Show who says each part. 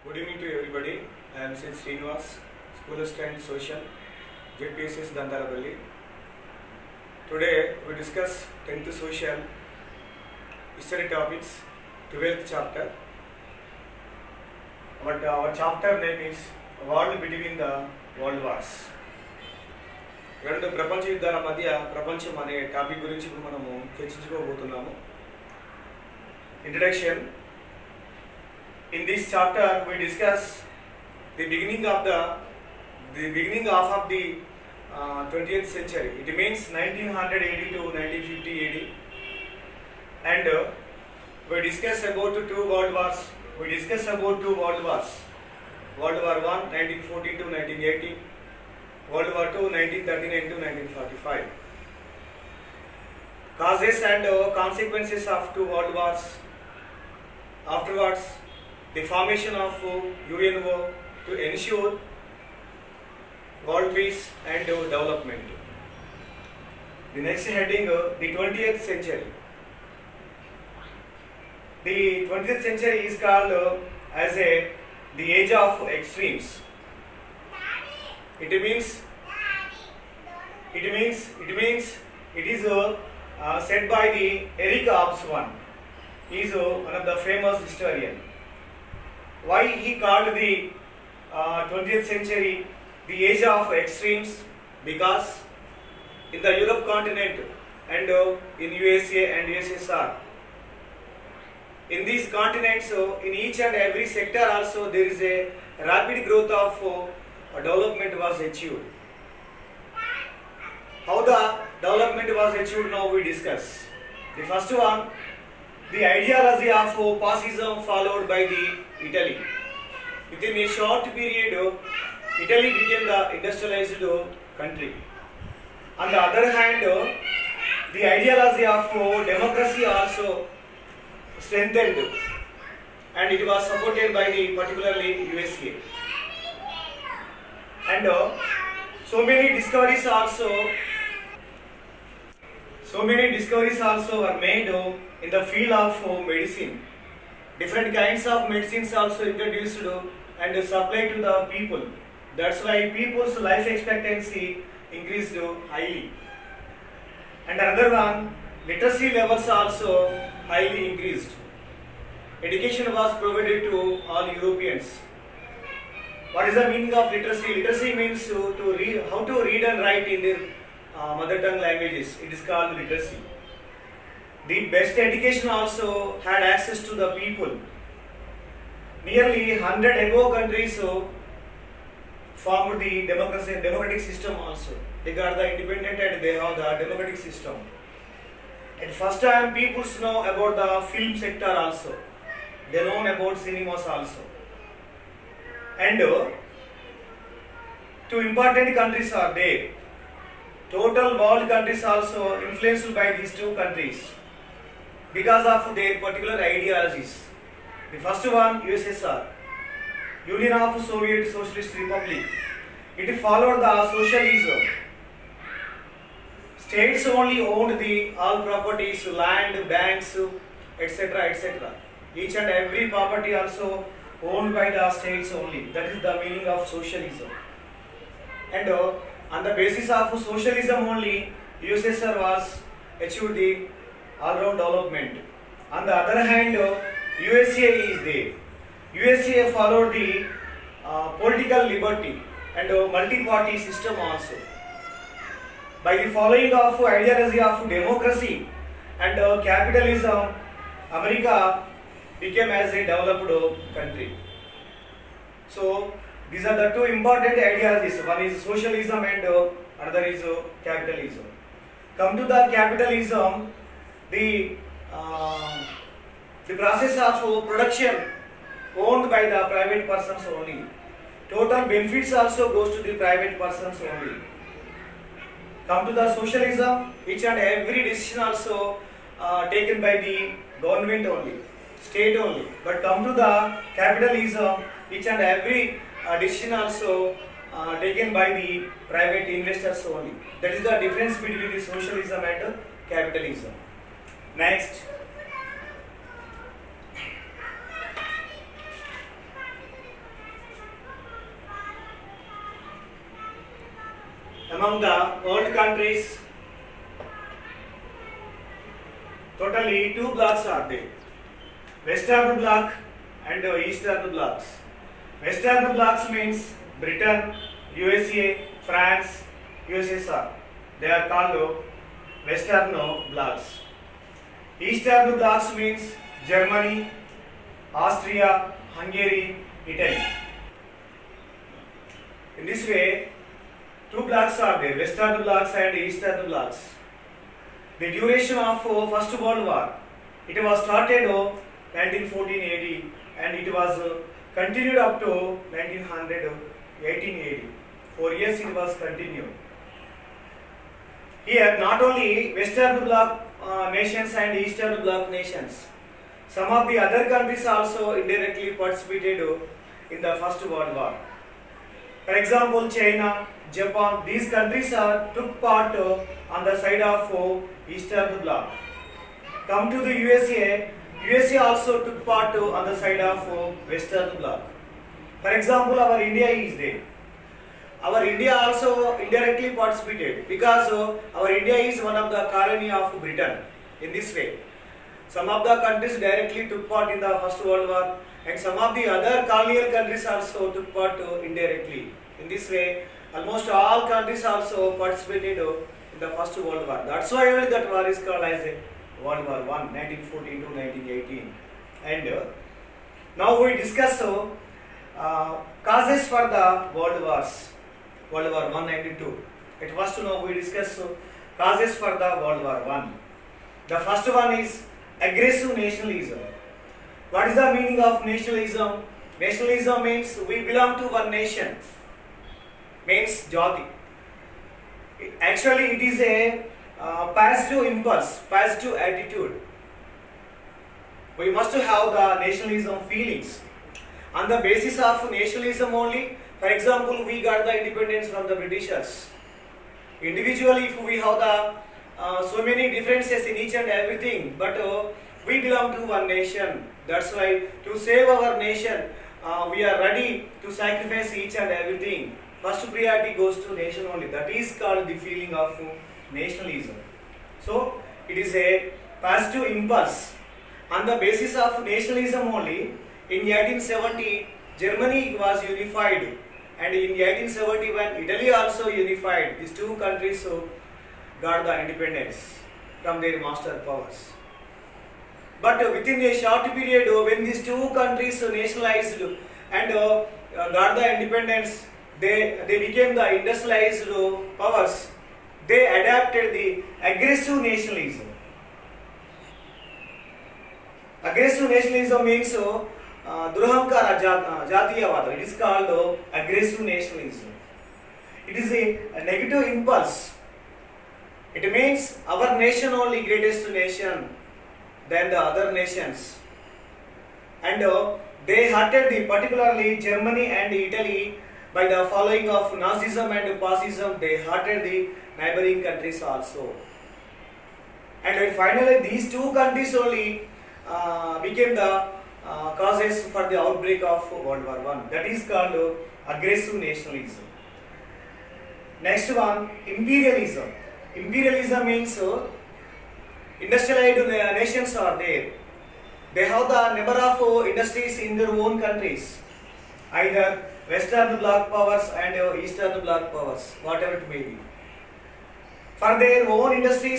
Speaker 1: Good evening to everybody. I am Sid Srinivas, School Assistant Social, JPSS Dandarapalli. Today we discuss 10th Social History topics, 12th chapter. But our chapter name is World Between the World Wars. రెండు ప్రపంచ యుద్ధాల మధ్య ప్రపంచం అనే topic గురించి ఇప్పుడు మనము చర్చించుకోబోతున్నాము. Introduction. In this chapter we discuss the beginning of the 20th century. It means 1980 to 1950 AD, and we discuss about two world wars. World War I 1914 to 1918, World War II 1939 to 1945. Causes and consequences of two world wars. Afterwards, the formation of UNO to ensure world peace and development. The next heading, the 20th century. The 20th century is called as the age of extremes. It means it is said by the Eric Hobsbawm. He is one of the famous historian. Why he called the 20th century the age of extremes? Because in the Europe continent and in USA and USSR, in these continents, in each and every sector also there is a rapid growth of development was achieved. How the development was achieved now we discuss. The first one, the ideology of fascism followed by the Italy. Within a short period, Italy became the industrialized country. On the other hand, the ideology of democracy also strengthened, and it was supported by the particularly USA. And so many discoveries also were made in the field of medicine. Different kinds of medicines also introduced and supplied to the people. That's why people's life expectancy increased highly. And another one, literacy levels also highly increased. Education was provided to all Europeans. What is the meaning of literacy? Literacy means how to read and write in their mother tongue languages. It is called literacy. The best education also had access to the people. Nearly 100 above countries formed the democratic system also. They got the independent and they have the democratic system. At first time people know about the film sector also. They know about cinemas also. And two important countries are there. Total world countries also influenced by these two countries because of their particular ideologies. The first one, USSR, Union of Soviet Socialist Republic. It followed the socialism. States only owned the all properties, land, banks, etc., etc. Each and every property also owned by the states only. That is the meaning of socialism. And on the basis of socialism only, USSR was achieved the all-round development. On the other hand, USA is there. USA followed the political liberty and multi-party system also. By the following of ideology of democracy and capitalism, America became as a developed country. So these are the two important ideologies. One is socialism and another is capitalism. Come to the capitalism, the process of production owned by the private persons only. Total benefits also goes to the private persons only. Come to the socialism, each and every decision also taken by the government only, state only. But come to the capitalism, each and every decision also taken by the private investors only. That is the difference between the socialism and capitalism. Next, Among the world countries, totally two blocks are there. Western bloc and Eastern blocks. Western blocks means Britain, USA, France, USSR. They are called Western blocks. Eastern blocks means Germany, Austria, Hungary, Italy. In this way, two blocks are there, Western blocks and Eastern blocks. The duration of First World War, it was started 1914 AD and it was continued up to 1900 18 AD. 4 years it was continued. Here, not only Western Bloc nations and Eastern Bloc nations, some of the other countries also indirectly participated in the First World War. For example, China, Japan, these countries took part on the side of Eastern Bloc. Come to the USA, USA also took part on the side of Western Bloc. For example, our India is there. Our India also indirectly participated because our India is one of the colony of Britain. In this way, some of the countries directly took part in the First World War and some of the other colonial countries also took part indirectly. In this way, almost all countries also participated in the First World War. That's why only that war is called as World War I, 1914 to 1918. And now we discuss causes for the World Wars. World War I and II. At first now we discuss causes for the World War I. The first one is aggressive nationalism. What is the meaning of nationalism? Nationalism means we belong to one nation. Means jati. Actually it is a positive impulse, positive attitude. We must have the nationalism feelings. On the basis of nationalism only, for example, we got the independence from the Britishers. Individually, if we have the so many differences in each and everything, but we belong to one nation. That's why to save our nation, we are ready to sacrifice each and everything. First priority goes to nation only. That is called the feeling of nationalism. So it is a positive impulse. On the basis of nationalism only, in 1870, Germany was unified, and in 1871, Italy also unified. These two countries got the independence from their master powers. But within a short period, when these two countries nationalized and got the independence, they became the industrialized powers. They adapted the aggressive nationalism. Aggressive nationalism means Druhamkara Jatiyavada. It is called aggressive nationalism. It is a negative impulse. It means our nation only greatest nation than the other nations. And they hurted particularly Germany and Italy by the following of Nazism and fascism. They hurted the neighboring countries also. And finally these two countries only became the causes for the outbreak of World War I. That is called aggressive nationalism. Next one, imperialism. Imperialism means industrialized nations are there. They have the number of industries in their own countries, either Western Bloc powers and Eastern Bloc powers, whatever it may be. For their own industries,